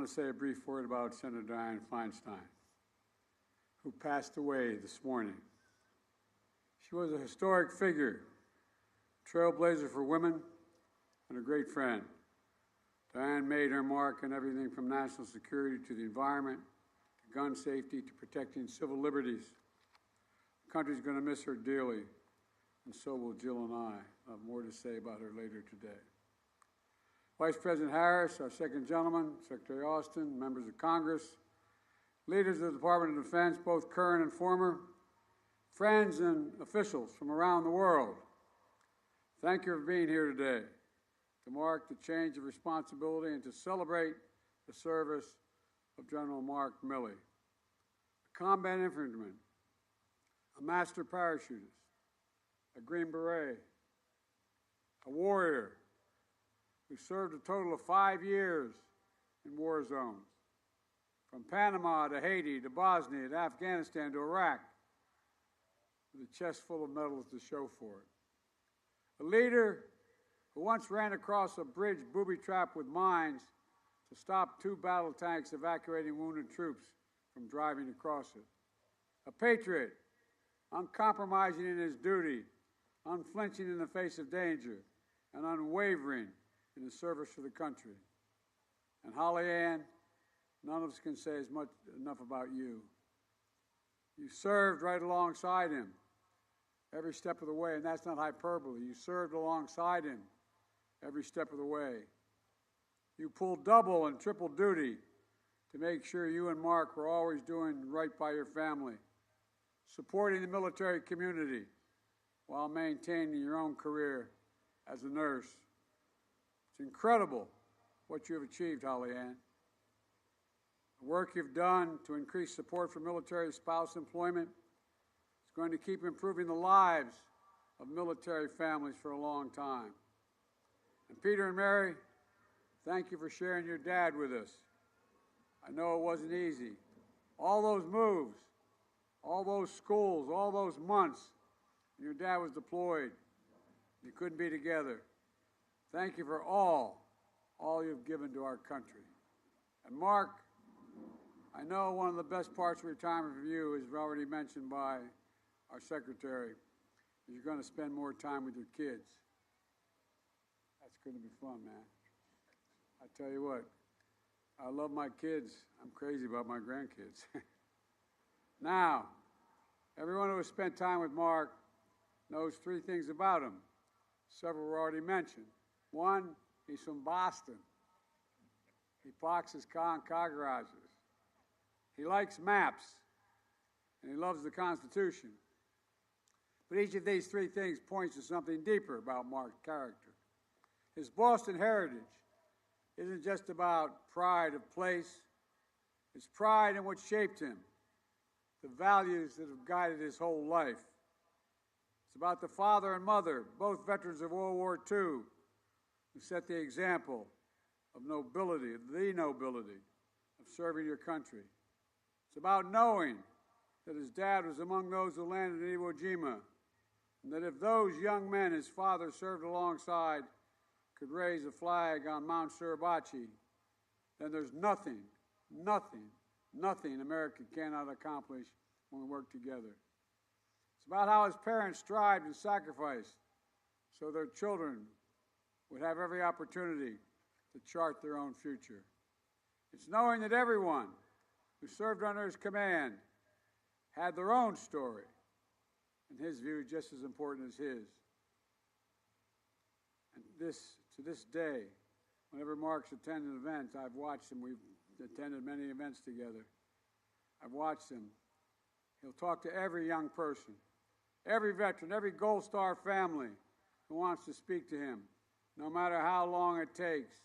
want to say a brief word about Senator Dianne Feinstein, who passed away this morning. She was a historic figure, trailblazer for women, and a great friend. Dianne made her mark on everything from national security to the environment, to gun safety, to protecting civil liberties. The country's going to miss her dearly, and so will Jill and I. I'll have more to say about her later today. Vice President Harris, our second gentleman, Secretary Austin, members of Congress, leaders of the Department of Defense, both current and former, friends and officials from around the world, thank you for being here today to mark the change of responsibility and to celebrate the service of General Mark Milley, a combat infantryman, a master parachutist, a Green Beret, a warrior who served a total of 5 years in war zones, from Panama to Haiti to Bosnia to Afghanistan to Iraq, with a chest full of medals to show for it. A leader who once ran across a bridge booby-trapped with mines to stop 2 battle tanks evacuating wounded troops from driving across it. A patriot, uncompromising in his duty, unflinching in the face of danger, and unwavering in his service for the country. And Holly Ann, none of us can say enough about you. You served right alongside him every step of the way, and that's not hyperbole. You served alongside him every step of the way. You pulled double and triple duty to make sure you and Mark were always doing right by your family, supporting the military community while maintaining your own career as a nurse. It's incredible what you have achieved, Holly Ann. The work you've done to increase support for military spouse employment is going to keep improving the lives of military families for a long time. And Peter and Mary, thank you for sharing your dad with us. I know it wasn't easy. All those moves, all those schools, all those months, and your dad was deployed. You couldn't be together. Thank you for all you've given to our country. And Mark, I know one of the best parts of retirement for you, as already mentioned by our secretary, is you're going to spend more time with your kids. That's going to be fun, man. I tell you what, I love my kids. I'm crazy about my grandkids. Now, everyone who has spent time with Mark knows 3 things about him. Several were already mentioned. 1, he's from Boston. He parks his car in car garages. He likes maps, and he loves the Constitution. But each of these 3 things points to something deeper about Mark's character. His Boston heritage isn't just about pride of place. It's pride in what shaped him, the values that have guided his whole life. It's about the father and mother, both veterans of World War II, who set the example of nobility, the nobility of serving your country. It's about knowing that his dad was among those who landed in Iwo Jima, and that if those young men his father served alongside could raise a flag on Mount Suribachi, then there's nothing America cannot accomplish when we work together. It's about how his parents strived and sacrificed so their children would have every opportunity to chart their own future. It's knowing that everyone who served under his command had their own story, in his view, just as important as his. And to this day, whenever Mark's attended events, I've watched him. We've attended many events together. I've watched him. He'll talk to every young person, every veteran, every Gold Star family who wants to speak to him, no matter how long it takes,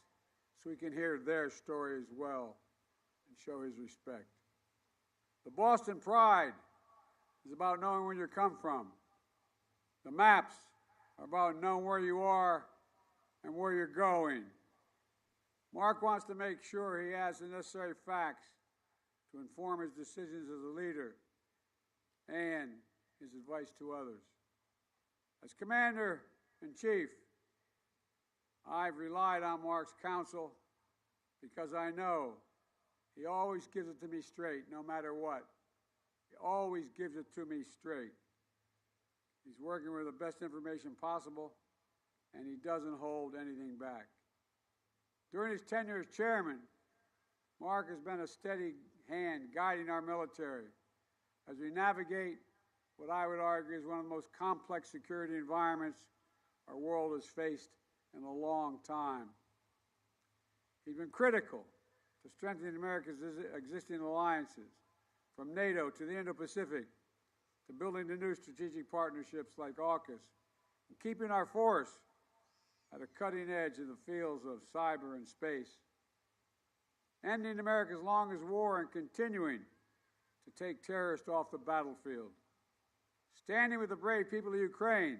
so we can hear their story as well and show his respect. The Boston pride is about knowing where you come from. The maps are about knowing where you are and where you're going. Mark wants to make sure he has the necessary facts to inform his decisions as a leader and his advice to others. As Commander-in-Chief, I've relied on Mark's counsel because I know He always gives it to me straight, no matter what. He always gives it to me straight. He's working with the best information possible, and he doesn't hold anything back. During his tenure as chairman, Mark has been a steady hand guiding our military as we navigate what I would argue is one of the most complex security environments our world has faced in a long time. He's been critical to strengthening America's existing alliances, from NATO to the Indo-Pacific, to building the new strategic partnerships like AUKUS, and keeping our force at a cutting edge in the fields of cyber and space, ending America's longest war and continuing to take terrorists off the battlefield, standing with the brave people of Ukraine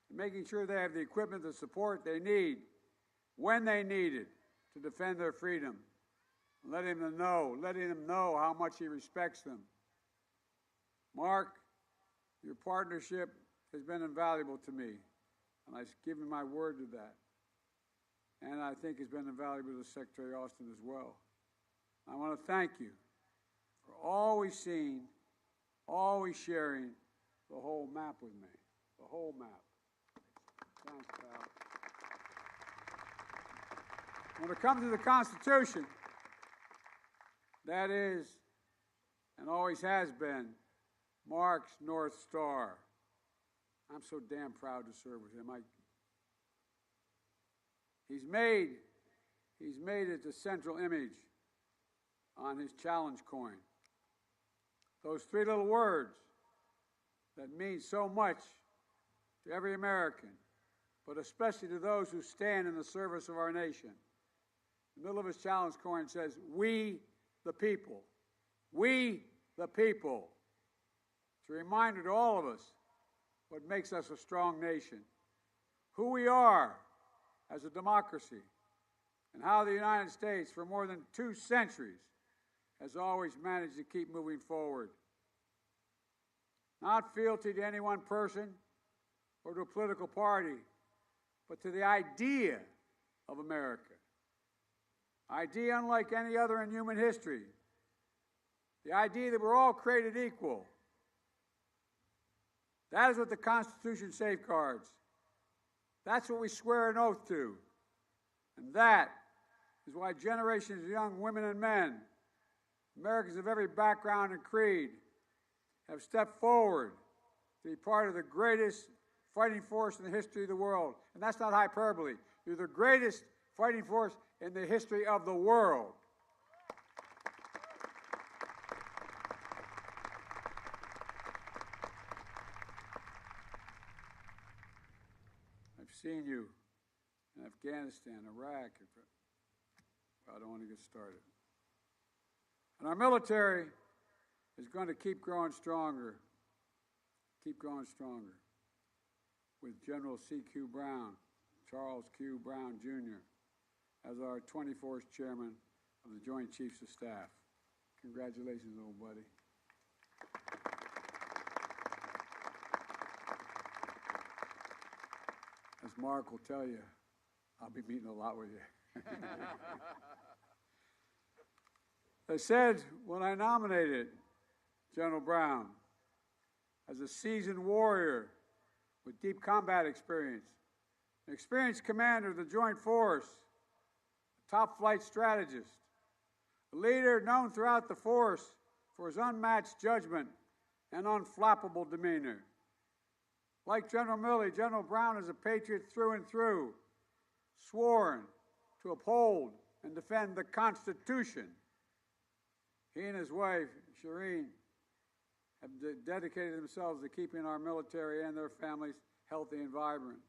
and making sure they have the equipment and support they need when they need it to defend their freedom, letting them know how much he respects them. Mark, your partnership has been invaluable to me, and I give you my word to that. And I think it's been invaluable to Secretary Austin as well. I want to thank you for always seeing, always sharing the whole map with me, the whole map. Thanks, pal. When it comes to the Constitution, that is, and always has been, Mark's North Star. I'm so damn proud to serve with him. He's made it the central image on his challenge coin. Those three little words that mean so much to every American, but especially to those who stand in the service of our nation. The middle of his challenge coin says, "We the people." We the people. It's a reminder to all of us what makes us a strong nation, who we are as a democracy, and how the United States, for more than 2 centuries, has always managed to keep moving forward. Not fealty to any one person or to a political party, but to the idea of America. Idea unlike any other in human history. The idea that we're all created equal. That is what the Constitution safeguards. That's what we swear an oath to. And that is why generations of young women and men, Americans of every background and creed, have stepped forward to be part of the greatest fighting force in the history of the world. And that's not hyperbole. You're the greatest fighting force in the history of the world. I've seen you in Afghanistan, Iraq. I don't want to get started. And our military is going to keep growing stronger, with General C.Q. Brown, Charles Q. Brown, Jr., as our 24th Chairman of the Joint Chiefs of Staff. Congratulations, old buddy. As Mark will tell you, I'll be meeting a lot with you. I said when I nominated General Brown as a seasoned warrior with deep combat experience, an experienced commander of the Joint Force, a top flight strategist, a leader known throughout the force for his unmatched judgment and unflappable demeanor. Like General Milley, General Brown is a patriot through and through, sworn to uphold and defend the Constitution. He and his wife, Shireen, have dedicated themselves to keeping our military and their families healthy and vibrant.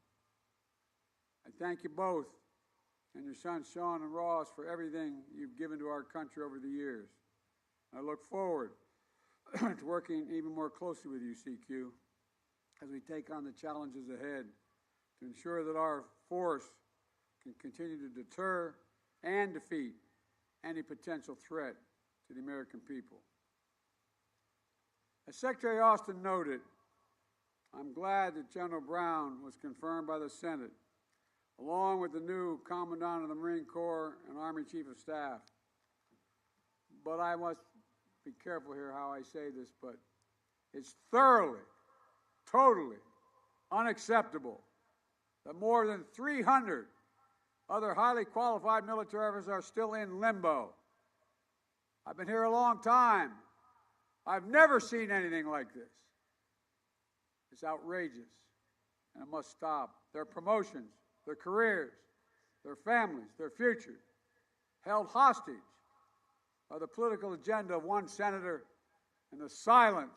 I thank you both and your sons, Sean and Ross, for everything you've given to our country over the years. I look forward to working even more closely with you, CQ, as we take on the challenges ahead to ensure that our force can continue to deter and defeat any potential threat to the American people. As Secretary Austin noted, I'm glad that General Brown was confirmed by the Senate, along with the new Commandant of the Marine Corps and Army Chief of Staff. but I must be careful here how I say this, but it's thoroughly, totally unacceptable that more than 300 other highly qualified military officers are still in limbo. I've been here a long time. I've never seen anything like this. It's outrageous, and it must stop. Their promotions, their careers, their families, their futures, held hostage by the political agenda of one senator and the silence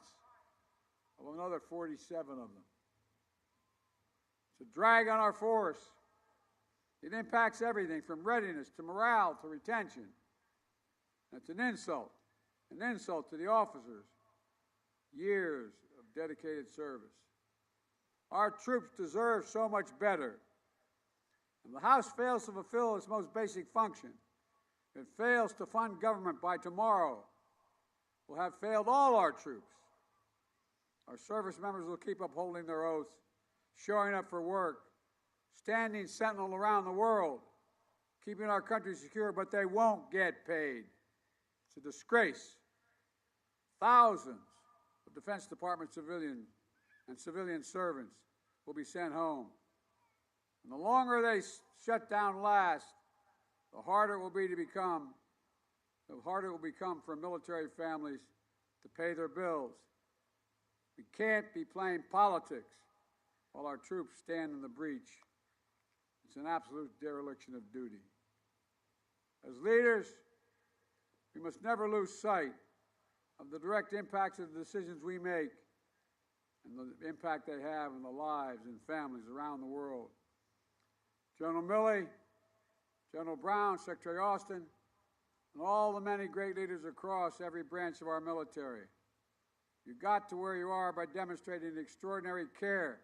of another 47 of them. It's a drag on our force. It impacts everything from readiness to morale to retention. It's an insult to the officers. Years of dedicated service. Our troops deserve so much better. And the House fails to fulfill its most basic function. If it fails to fund government by tomorrow, we'll have failed all our troops. Our service members will keep upholding their oaths, showing up for work, standing sentinel around the world, keeping our country secure, but they won't get paid. It's a disgrace. Thousands of Defense Department civilian servants will be sent home. And the longer they shut down last, the harder it will become for military families to pay their bills. We can't be playing politics while our troops stand in the breach. It's an absolute dereliction of duty. As leaders, we must never lose sight of the direct impacts of the decisions we make and the impact they have on the lives and families around the world. General Milley, General Brown, Secretary Austin, and all the many great leaders across every branch of our military. You got to where you are by demonstrating extraordinary care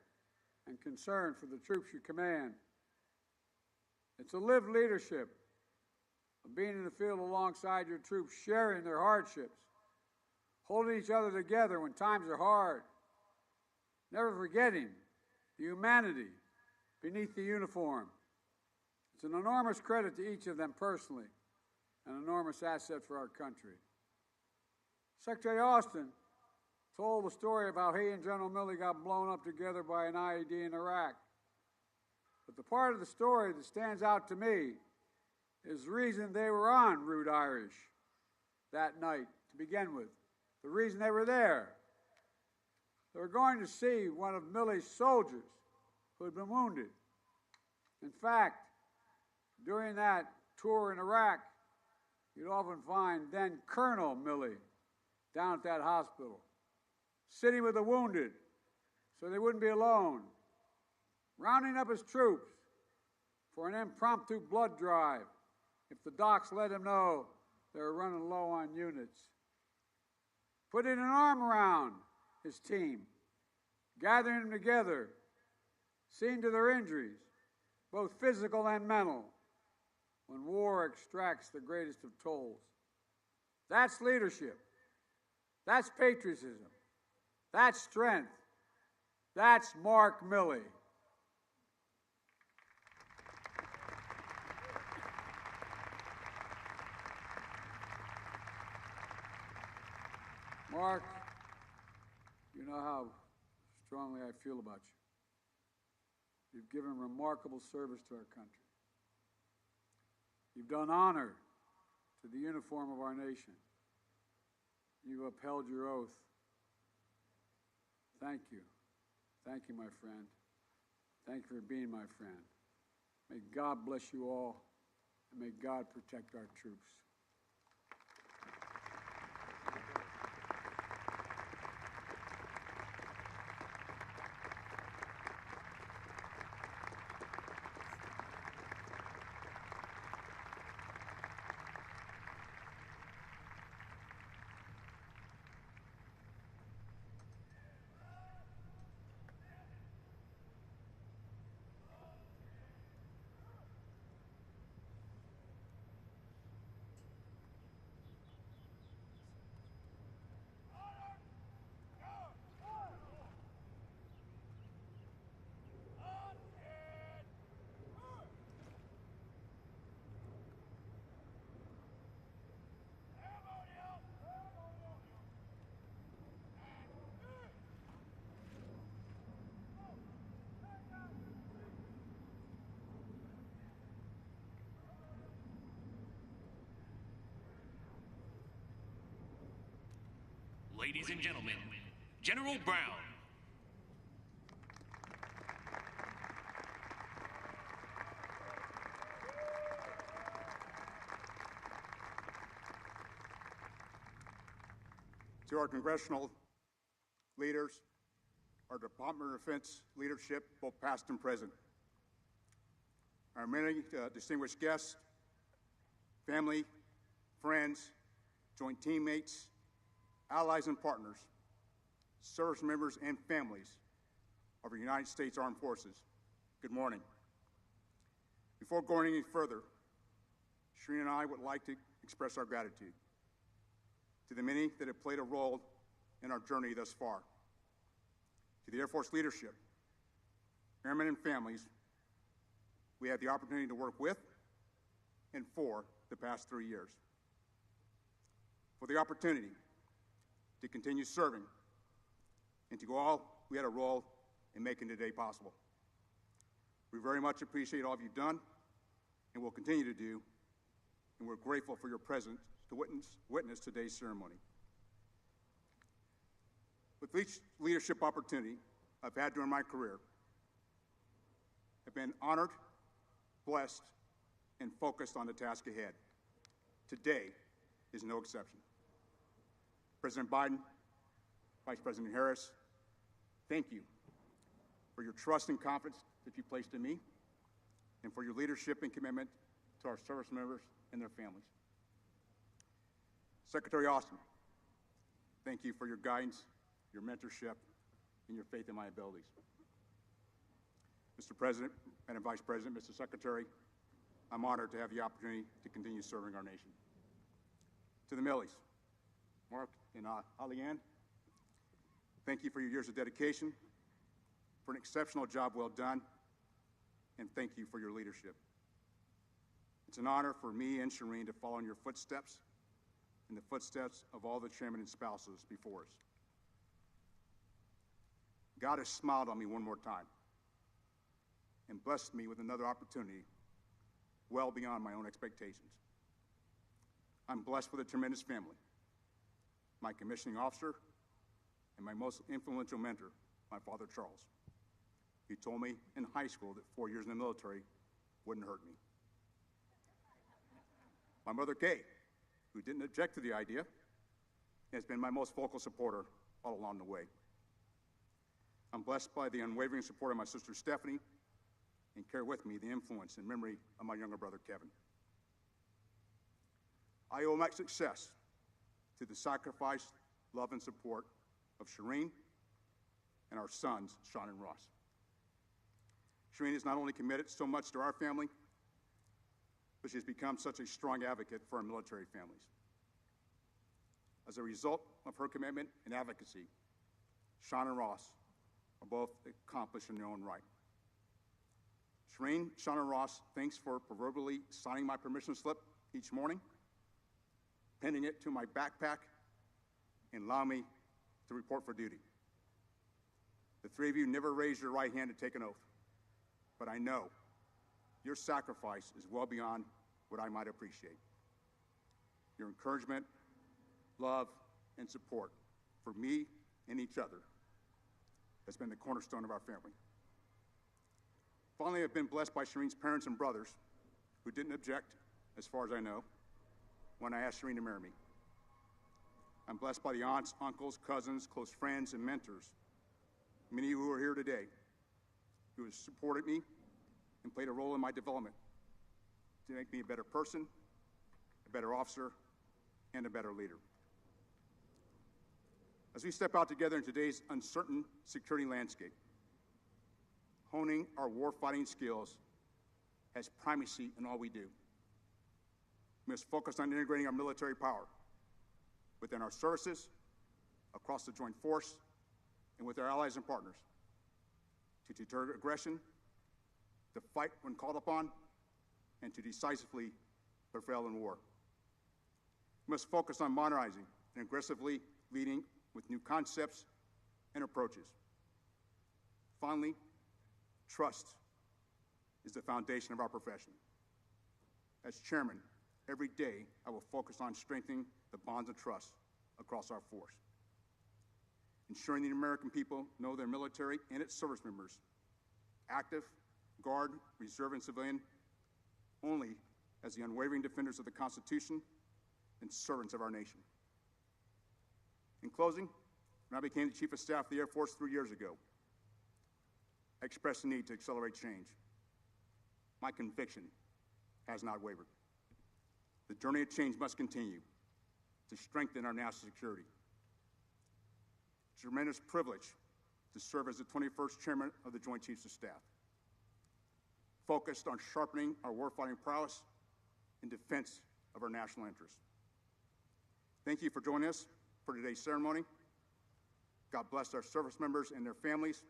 and concern for the troops you command. It's a lived leadership of being in the field alongside your troops, sharing their hardships, holding each other together when times are hard, never forgetting the humanity beneath the uniform. It's an enormous credit to each of them personally, an enormous asset for our country. Secretary Austin told the story of how he and General Milley got blown up together by an IED in Iraq. But the part of the story that stands out to me is the reason they were on Route Irish that night to begin with, the reason they were there. They were going to see one of Milley's soldiers who had been wounded. In fact, during that tour in Iraq, you'd often find then Colonel Milley down at that hospital, sitting with the wounded so they wouldn't be alone, rounding up his troops for an impromptu blood drive if the docs let him know they were running low on units, putting an arm around his team, gathering them together, seeing to their injuries, both physical and mental, when war extracts the greatest of tolls. That's leadership. That's patriotism. That's strength. That's Mark Milley. Mark, you know how strongly I feel about you. You've given remarkable service to our country. You've done honor to the uniform of our nation. You've upheld your oath. Thank you. Thank you, my friend. Thank you for being my friend. May God bless you all, and may God protect our troops. Ladies and gentlemen, General Brown. To our congressional leaders, our Department of Defense leadership, both past and present, our many distinguished guests, family, friends, joint teammates, allies and partners, service members and families of our United States Armed Forces, good morning. Before going any further, Shireen and I would like to express our gratitude to the many that have played a role in our journey thus far. To the Air Force leadership, airmen and families we had the opportunity to work with and for the past 3 years. For the opportunity to continue serving and to all we had a role in making today possible. We very much appreciate all you've done and will continue to do, and we're grateful for your presence to witness today's ceremony. With each leadership opportunity I've had during my career, I've been honored, blessed, and focused on the task ahead. Today is no exception. President Biden, Vice President Harris, thank you for your trust and confidence that you placed in me, and for your leadership and commitment to our service members and their families. Secretary Austin, thank you for your guidance, your mentorship, and your faith in my abilities. Mr. President, Madam Vice President, Mr. Secretary, I'm honored to have the opportunity to continue serving our nation. To the Milleys, Mark and Dianne, thank you for your years of dedication, for an exceptional job well done, and thank you for your leadership. It's an honor for me and Shireen to follow in your footsteps and the footsteps of all the chairmen and spouses before us. God has smiled on me one more time and blessed me with another opportunity well beyond my own expectations. I'm blessed with a tremendous family, my commissioning officer, and my most influential mentor, my father, Charles. He told me in high school that 4 years in the military wouldn't hurt me. My mother, Kay, who didn't object to the idea, has been my most vocal supporter all along the way. I'm blessed by the unwavering support of my sister, Stephanie, and carry with me the influence and memory of my younger brother, Kevin. I owe my success to the sacrifice, love, and support of Shireen and our sons, Sean and Ross. Shireen is not only committed so much to our family, but she has become such a strong advocate for our military families. As a result of her commitment and advocacy, Sean and Ross are both accomplished in their own right. Shireen, Sean, and Ross, thanks for proverbially signing my permission slip each morning, pinning it to my backpack, and allowing me to report for duty. The three of you never raised your right hand to take an oath, but I know your sacrifice is well beyond what I might appreciate. Your encouragement, love, and support for me and each other has been the cornerstone of our family. Finally, I've been blessed by Shireen's parents and brothers who didn't object, as far as I know, when I asked Shireen to marry me. I'm blessed by the aunts, uncles, cousins, close friends, and mentors, many of you who are here today, who have supported me and played a role in my development to make me a better person, a better officer, and a better leader. As we step out together in today's uncertain security landscape, honing our warfighting skills has primacy in all we do. We must focus on integrating our military power within our services, across the joint force, and with our allies and partners to deter aggression, to fight when called upon, and to decisively prevail in war. We must focus on modernizing and aggressively leading with new concepts and approaches. Finally, trust is the foundation of our profession. As chairman, every day I will focus on strengthening the bonds of trust across our force. ensuring the American people know their military and its service members, active, Guard, Reserve, and civilian, only as the unwavering defenders of the Constitution and servants of our nation. In closing, when I became the Chief of Staff of the Air Force 3 years ago, I expressed the need to accelerate change. My conviction has not wavered. The journey of change must continue to strengthen our national security. It's a tremendous privilege to serve as the 21st Chairman of the Joint Chiefs of Staff, focused on sharpening our warfighting prowess in defense of our national interests. Thank you for joining us for today's ceremony. God bless our service members and their families,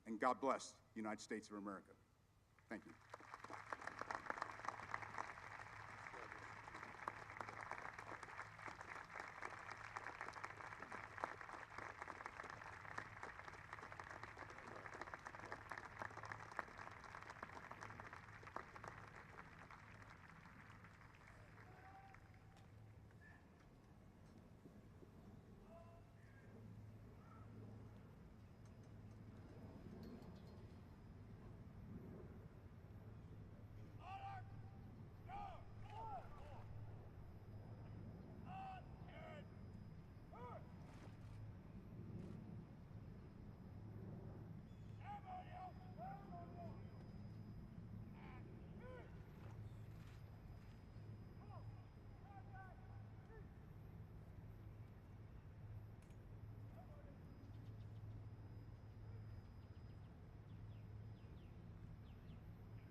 and God bless the United States of America. Thank you.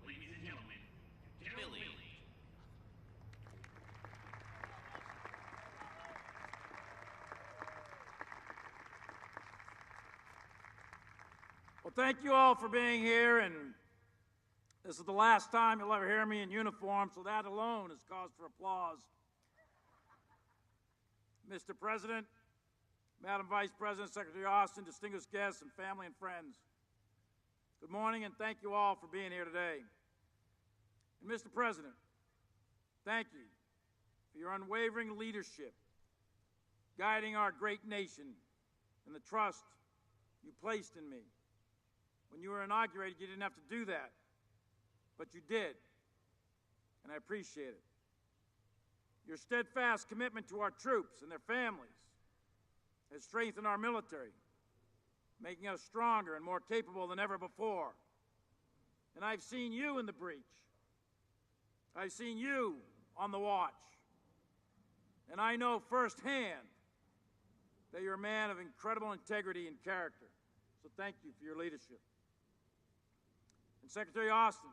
Ladies and gentlemen, Milley. Well, thank you all for being here, and this is the last time you'll ever hear me in uniform, so that alone is cause for applause. Mr. President, Madam Vice President, Secretary Austin, distinguished guests, and family and friends, good morning, and thank you all for being here today. And Mr. President, thank you for your unwavering leadership, guiding our great nation, and the trust you placed in me. When you were inaugurated, you didn't have to do that, but you did, and I appreciate it. Your steadfast commitment to our troops and their families has strengthened our military, making us stronger and more capable than ever before. And I've seen you in the breach. I've seen you on the watch. And I know firsthand that you're a man of incredible integrity and character. So thank you for your leadership. And Secretary Austin,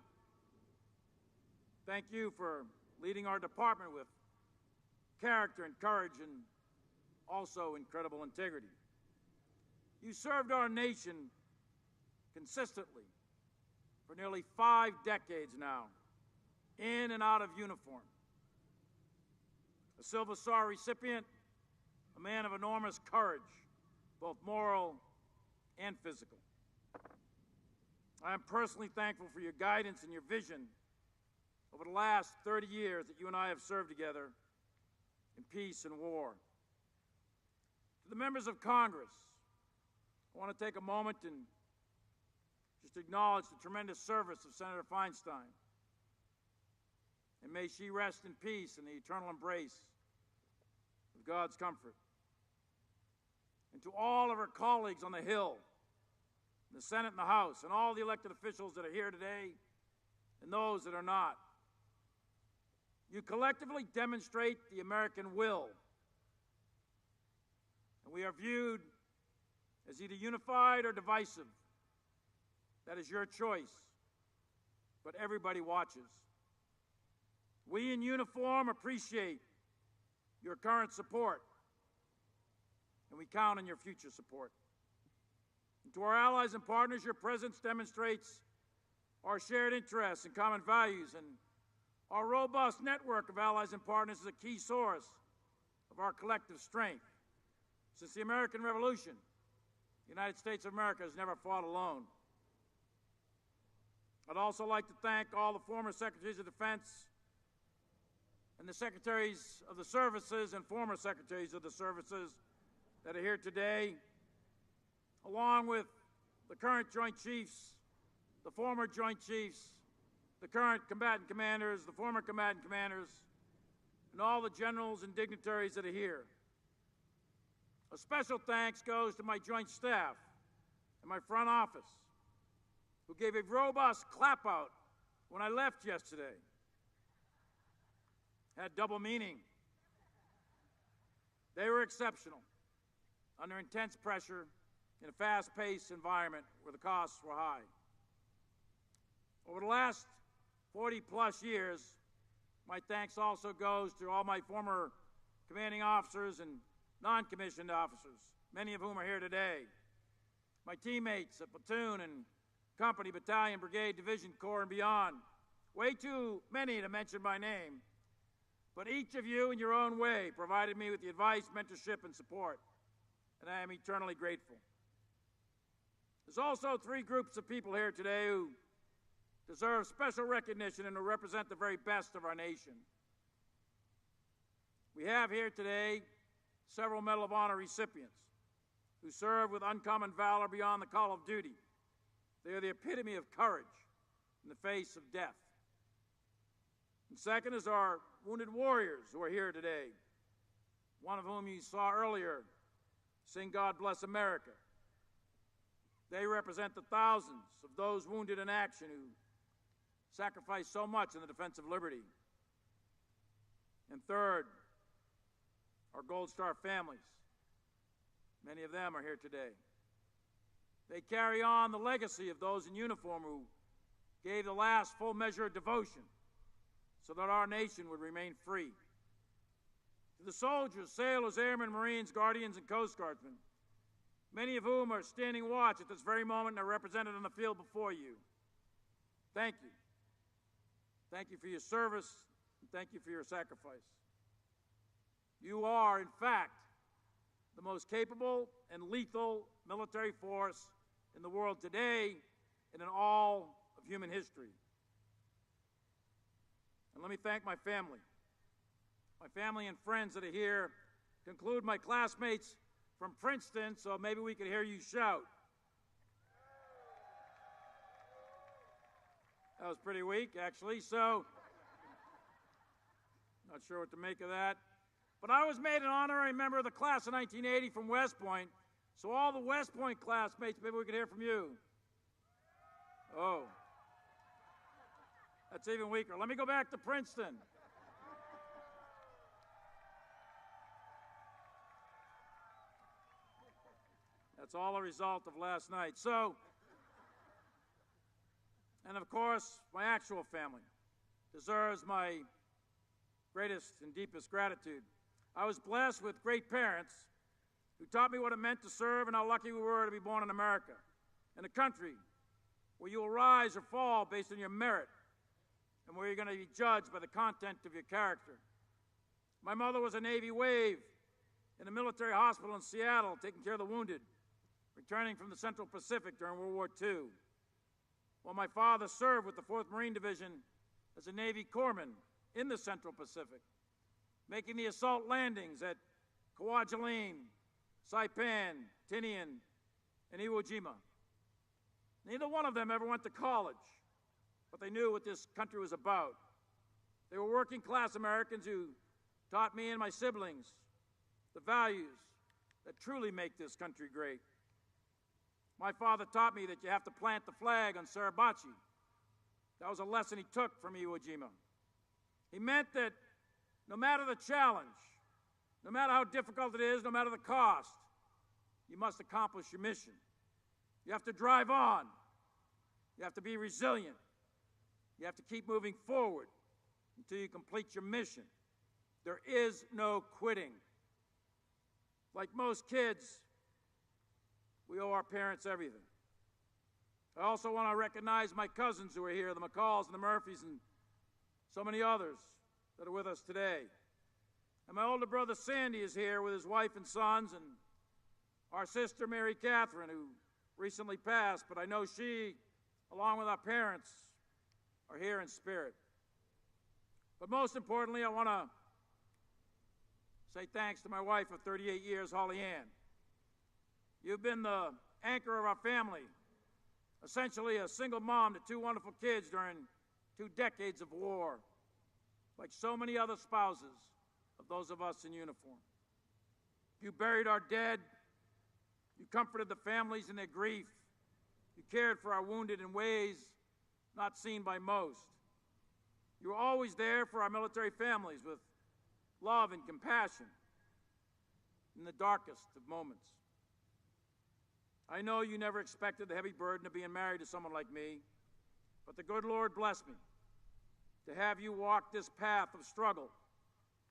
thank you for leading our department with character and courage and also incredible integrity. You served our nation consistently for nearly 5 decades now, in and out of uniform. A Silver Star recipient, a man of enormous courage, both moral and physical. I am personally thankful for your guidance and your vision over the last 30 years that you and I have served together in peace and war. To the members of Congress, I want to take a moment and just acknowledge the tremendous service of Senator Feinstein. And may she rest in peace in the eternal embrace of God's comfort. And to all of her colleagues on the Hill, in the Senate and the House, and all the elected officials that are here today, and those that are not, you collectively demonstrate the American will. And we are viewed as either unified or divisive. That is your choice. But everybody watches. We in uniform appreciate your current support, and we count on your future support. And to our allies and partners, your presence demonstrates our shared interests and common values, and our robust network of allies and partners is a key source of our collective strength. Since the American Revolution, the United States of America has never fought alone. I'd also like to thank all the former Secretaries of Defense and the Secretaries of the Services and former Secretaries of the Services that are here today, along with the current Joint Chiefs, the former Joint Chiefs, the current combatant commanders, the former combatant commanders, and all the generals and dignitaries that are here. A special thanks goes to my joint staff and my front office, who gave a robust clap-out when I left yesterday. Had double meaning. They were exceptional under intense pressure in a fast-paced environment where the costs were high. Over the last 40-plus years, my thanks also goes to all my former commanding officers and non-commissioned officers, many of whom are here today. My teammates at platoon and company, battalion, brigade, division, corps, and beyond. Way too many to mention by name, but each of you in your own way provided me with the advice, mentorship, and support, and I am eternally grateful. There's also three groups of people here today who deserve special recognition and who represent the very best of our nation. We have here today several Medal of Honor recipients who serve with uncommon valor beyond the call of duty. They are the epitome of courage in the face of death. And second is our wounded warriors who are here today, one of whom you saw earlier sing God Bless America. They represent the thousands of those wounded in action who sacrificed so much in the defense of liberty. And third, our Gold Star families. Many of them are here today. They carry on the legacy of those in uniform who gave the last full measure of devotion so that our nation would remain free. To the soldiers, sailors, airmen, Marines, Guardians, and Coast Guardsmen, many of whom are standing watch at this very moment and are represented on the field before you, thank you. Thank you for your service, and thank you for your sacrifice. You are, in fact, the most capable and lethal military force in the world today and in all of human history. And let me thank my family and friends that are here. Conclude my classmates from Princeton, so maybe we could hear you shout. That was pretty weak, actually, so not sure what to make of that. But I was made an honorary member of the class of 1980 from West Point, so all the West Point classmates, maybe we could hear from you. Oh, that's even weaker. Let me go back to Princeton. That's all a result of last night. So, and of course, my actual family deserves my greatest and deepest gratitude. I was blessed with great parents who taught me what it meant to serve and how lucky we were to be born in America, in a country where you will rise or fall based on your merit and where you're going to be judged by the content of your character. My mother was a Navy wave in a military hospital in Seattle taking care of the wounded, returning from the Central Pacific during World War II, while my father served with the 4th Marine Division as a Navy corpsman in the Central Pacific, making the assault landings at Kwajalein, Saipan, Tinian, and Iwo Jima. Neither one of them ever went to college, but they knew what this country was about. They were working-class Americans who taught me and my siblings the values that truly make this country great. My father taught me that you have to plant the flag on Suribachi. That was a lesson he took from Iwo Jima. He meant that no matter the challenge, no matter how difficult it is, no matter the cost, you must accomplish your mission. You have to drive on. You have to be resilient. You have to keep moving forward until you complete your mission. There is no quitting. Like most kids, we owe our parents everything. I also want to recognize my cousins who are here, the McCalls and the Murphys and so many others that are with us today. And my older brother Sandy is here with his wife and sons, and our sister Mary Catherine, who recently passed, but I know she, along with our parents, are here in spirit. But most importantly, I want to say thanks to my wife of 38 years, Holly Ann. You've been the anchor of our family, essentially a single mom to 2 wonderful kids during 2 decades of war, like so many other spouses of those of us in uniform. You buried our dead. You comforted the families in their grief. You cared for our wounded in ways not seen by most. You were always there for our military families with love and compassion in the darkest of moments. I know you never expected the heavy burden of being married to someone like me, but the good Lord blessed me to have you walk this path of struggle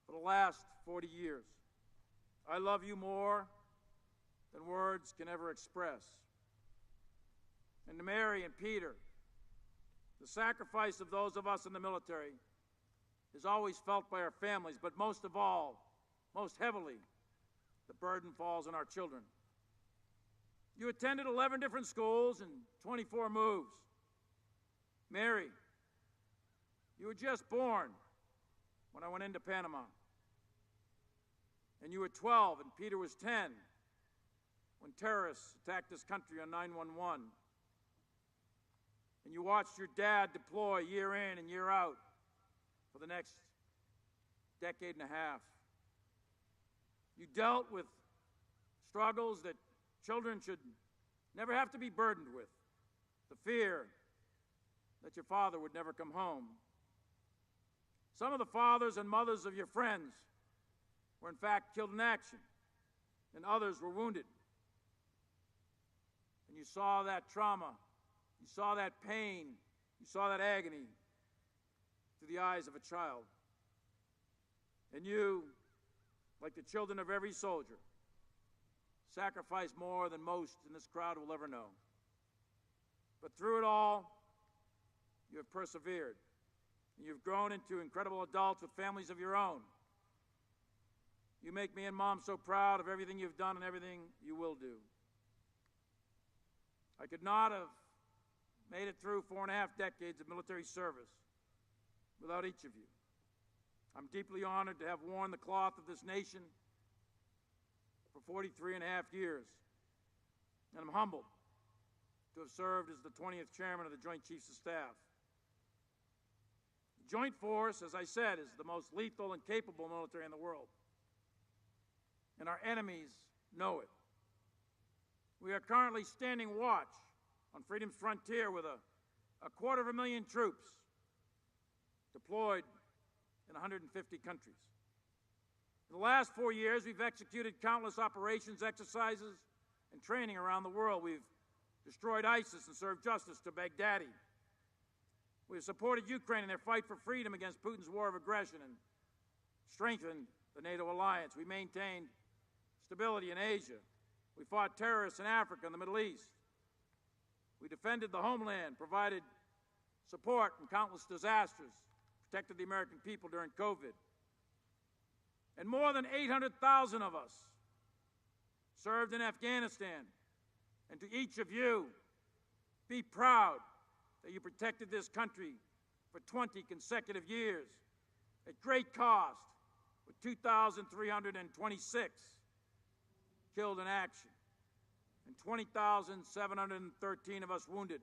for the last 40 years. I love you more than words can ever express. And to Mary and Peter, the sacrifice of those of us in the military is always felt by our families, but most of all, most heavily, the burden falls on our children. You attended 11 different schools and 24 moves. Mary, you were just born when I went into Panama. And you were 12 and Peter was 10 when terrorists attacked this country on 9/11. And you watched your dad deploy year in and year out for the next decade and a half. You dealt with struggles that children should never have to be burdened with. The fear that your father would never come home. Some of the fathers and mothers of your friends were in fact killed in action, and others were wounded. And you saw that trauma, you saw that pain, you saw that agony through the eyes of a child. And you, like the children of every soldier, sacrificed more than most in this crowd will ever know. But through it all, you have persevered, and you've grown into incredible adults with families of your own. You make me and Mom so proud of everything you've done and everything you will do. I could not have made it through 4.5 decades of military service without each of you. I'm deeply honored to have worn the cloth of this nation for 43.5 years, and I'm humbled to have served as the 20th Chairman of the Joint Chiefs of Staff. The Joint Force, as I said, is the most lethal and capable military in the world, and our enemies know it. We are currently standing watch on freedom's frontier with a 250,000 troops deployed in 150 countries. In the last 4 years, we've executed countless operations, exercises, and training around the world. We've destroyed ISIS and served justice to Baghdadi. We've supported Ukraine in their fight for freedom against Putin's war of aggression and strengthened the NATO alliance. We maintained stability in Asia. We fought terrorists in Africa and the Middle East. We defended the homeland, provided support in countless disasters, protected the American people during COVID. And more than 800,000 of us served in Afghanistan. And to each of you, be proud that you protected this country for 20 consecutive years at great cost, with 2,326 killed in action and 20,713 of us wounded,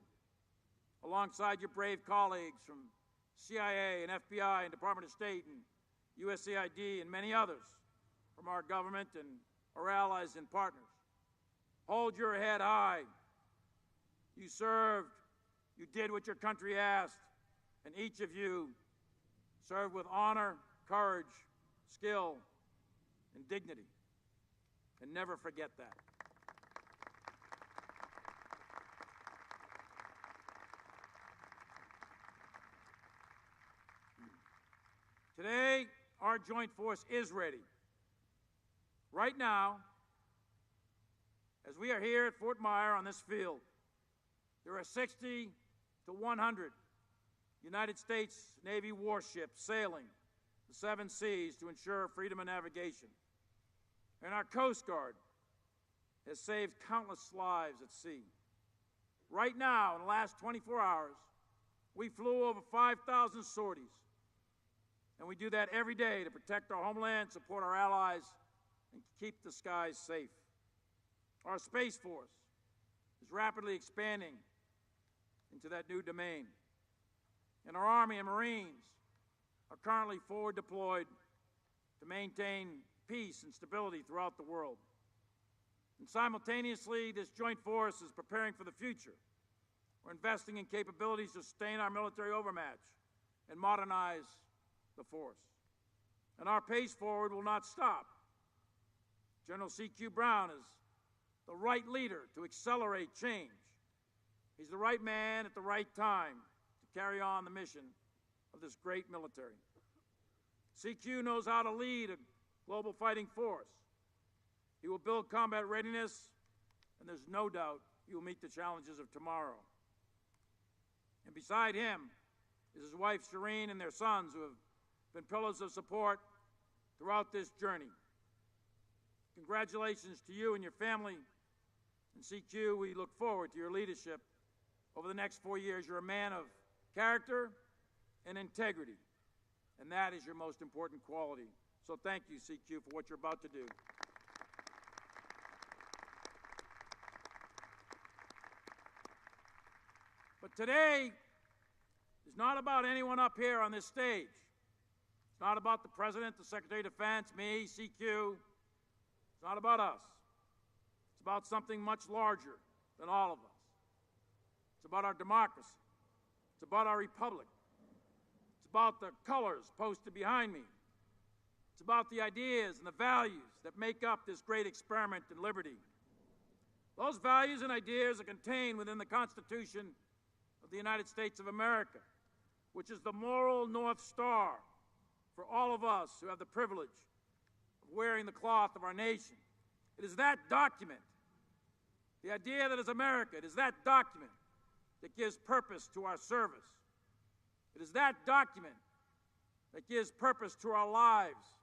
alongside your brave colleagues from CIA and FBI and Department of State and USAID and many others from our government and our allies and partners. Hold your head high. You served, you did what your country asked, and each of you served with honor, courage, skill, and dignity. And never forget that. Today, our joint force is ready. Right now, as we are here at Fort Myer on this field, there are 60 to 100 United States Navy warships sailing the 7 seas to ensure freedom of navigation. And our Coast Guard has saved countless lives at sea. Right now, in the last 24 hours, we flew over 5,000 sorties. And we do that every day to protect our homeland, support our allies, and keep the skies safe. Our Space Force is rapidly expanding into that new domain. And our Army and Marines are currently forward deployed to maintain peace and stability throughout the world. And simultaneously, this joint force is preparing for the future. We're investing in capabilities to sustain our military overmatch and modernize the force. And our pace forward will not stop. General C.Q. Brown is the right leader to accelerate change. He's the right man at the right time to carry on the mission of this great military. CQ knows how to lead a global fighting force. He will build combat readiness, and there's no doubt he will meet the challenges of tomorrow. And beside him is his wife, Shireen, and their sons, who have been pillars of support throughout this journey. Congratulations to you and your family. And CQ, we look forward to your leadership over the next 4 years. You're a man of character and integrity, and that is your most important quality. So thank you, CQ, for what you're about to do. But today is not about anyone up here on this stage. It's not about the President, the Secretary of Defense, me, CQ. It's not about us. It's about something much larger than all of us. It's about our democracy. It's about our republic. It's about the colors posted behind me. It's about the ideas and the values that make up this great experiment in liberty. Those values and ideas are contained within the Constitution of the United States of America, which is the moral North Star for all of us who have the privilege of wearing the cloth of our nation. It is that document, the idea that is America, it is that document that gives purpose to our service. It is that document that gives purpose to our lives.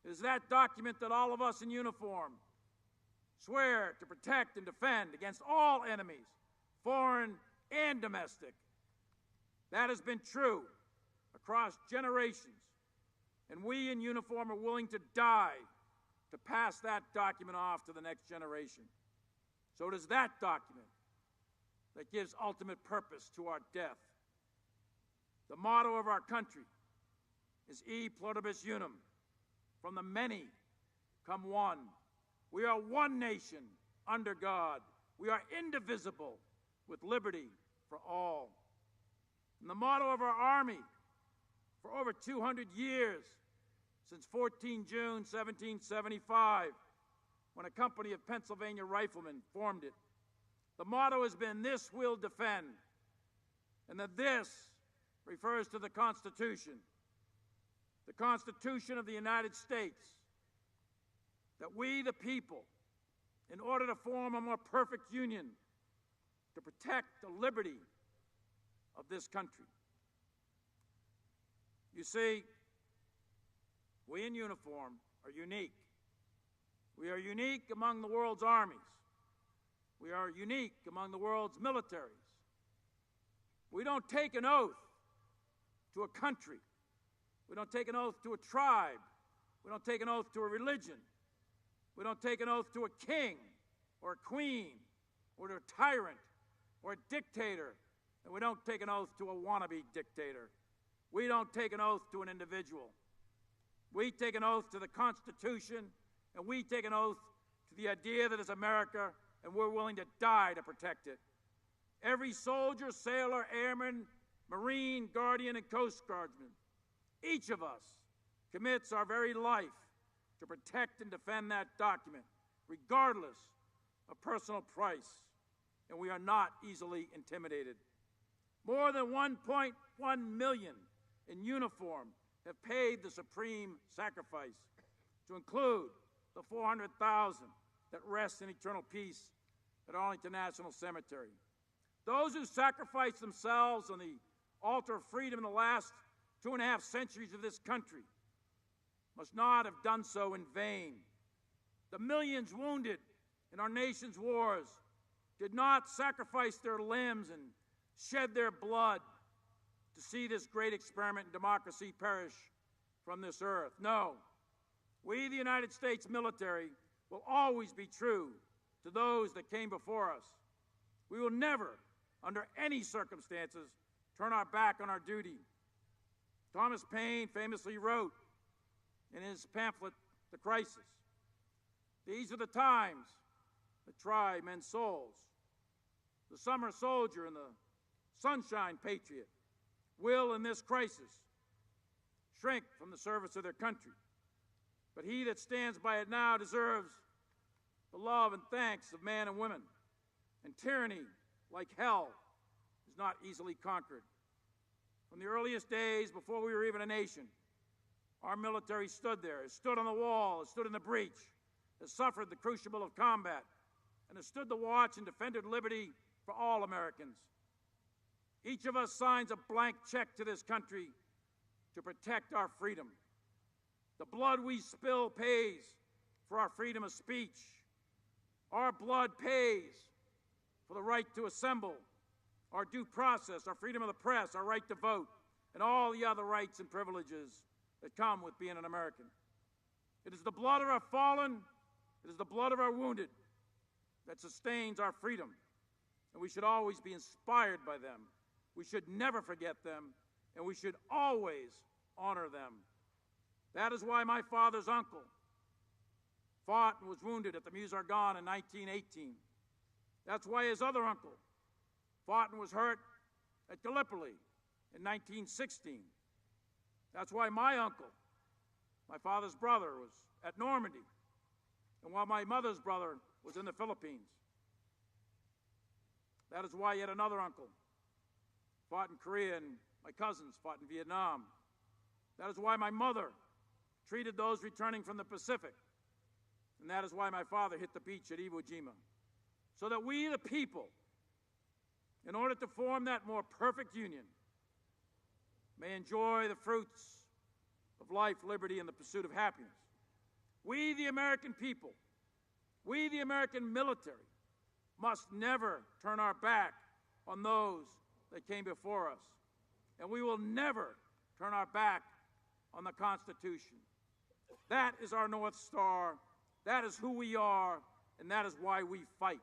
It is that document that all of us in uniform swear to protect and defend against all enemies, foreign and domestic. That has been true across generations, and we in uniform are willing to die to pass that document off to the next generation. So it is that document that gives ultimate purpose to our death. The motto of our country is E pluribus unum. From the many come one. We are one nation under God. We are indivisible with liberty for all. And the motto of our Army for over 200 years, since 14 June 1775, when a company of Pennsylvania riflemen formed it. The motto has been, "This we'll defend." And the "this" refers to the Constitution. The Constitution of the United States. That we, the people, in order to form a more perfect union, to protect the liberty of this country. You see, we in uniform are unique. We are unique among the world's armies. We are unique among the world's militaries. We don't take an oath to a country. We don't take an oath to a tribe. We don't take an oath to a religion. We don't take an oath to a king or a queen or to a tyrant or a dictator. And we don't take an oath to a wannabe dictator. We don't take an oath to an individual. We take an oath to the Constitution, and we take an oath to the idea that is America, and we're willing to die to protect it. Every soldier, sailor, airman, Marine, Guardian, and Coast Guardsman, each of us commits our very life to protect and defend that document, regardless of personal price, and we are not easily intimidated. More than 1.1 million in uniform have paid the supreme sacrifice, to include the 400,000 that rest in eternal peace at Arlington National Cemetery. Those who sacrificed themselves on the altar of freedom in the last 2.5 centuries of this country must not have done so in vain. The millions wounded in our nation's wars did not sacrifice their limbs and shed their blood to see this great experiment in democracy perish from this earth. No, we, the United States military, will always be true to those that came before us, We will never, under any circumstances, turn our back on our duty. Thomas Paine famously wrote in his pamphlet, The Crisis, "These are the times that try men's souls. The summer soldier and the sunshine patriot will, in this crisis, shrink from the service of their country. But he that stands by it now deserves the love and thanks of men and women. And tyranny, like hell, is not easily conquered. From the earliest days, before we were even a nation, our military stood there, has stood on the wall, has stood in the breach, has suffered the crucible of combat, and has stood the watch and defended liberty for all Americans. Each of us signs a blank check to this country to protect our freedom. The blood we spill pays for our freedom of speech. Our blood pays for the right to assemble, our due process, our freedom of the press, our right to vote, and all the other rights and privileges that come with being an American. It is the blood of our fallen, it is the blood of our wounded that sustains our freedom, and we should always be inspired by them. We should never forget them, and we should always honor them. That is why my father's uncle fought and was wounded at the Meuse-Argonne in 1918. That's why his other uncle fought and was hurt at Gallipoli in 1916. That's why my uncle, my father's brother, was at Normandy, and while my mother's brother was in the Philippines. That is why yet another uncle fought in Korea, and my cousins fought in Vietnam. That is why my mother treated those returning from the Pacific, and that is why my father hit the beach at Iwo Jima. So that we, the people, in order to form that more perfect union, may enjoy the fruits of life, liberty, and the pursuit of happiness. We, the American people, we, the American military, must never turn our back on those that came before us. And we will never turn our back on the Constitution. That is our North Star. That is who we are, and that is why we fight.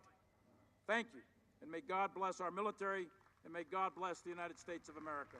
Thank you, and may God bless our military, and may God bless the United States of America.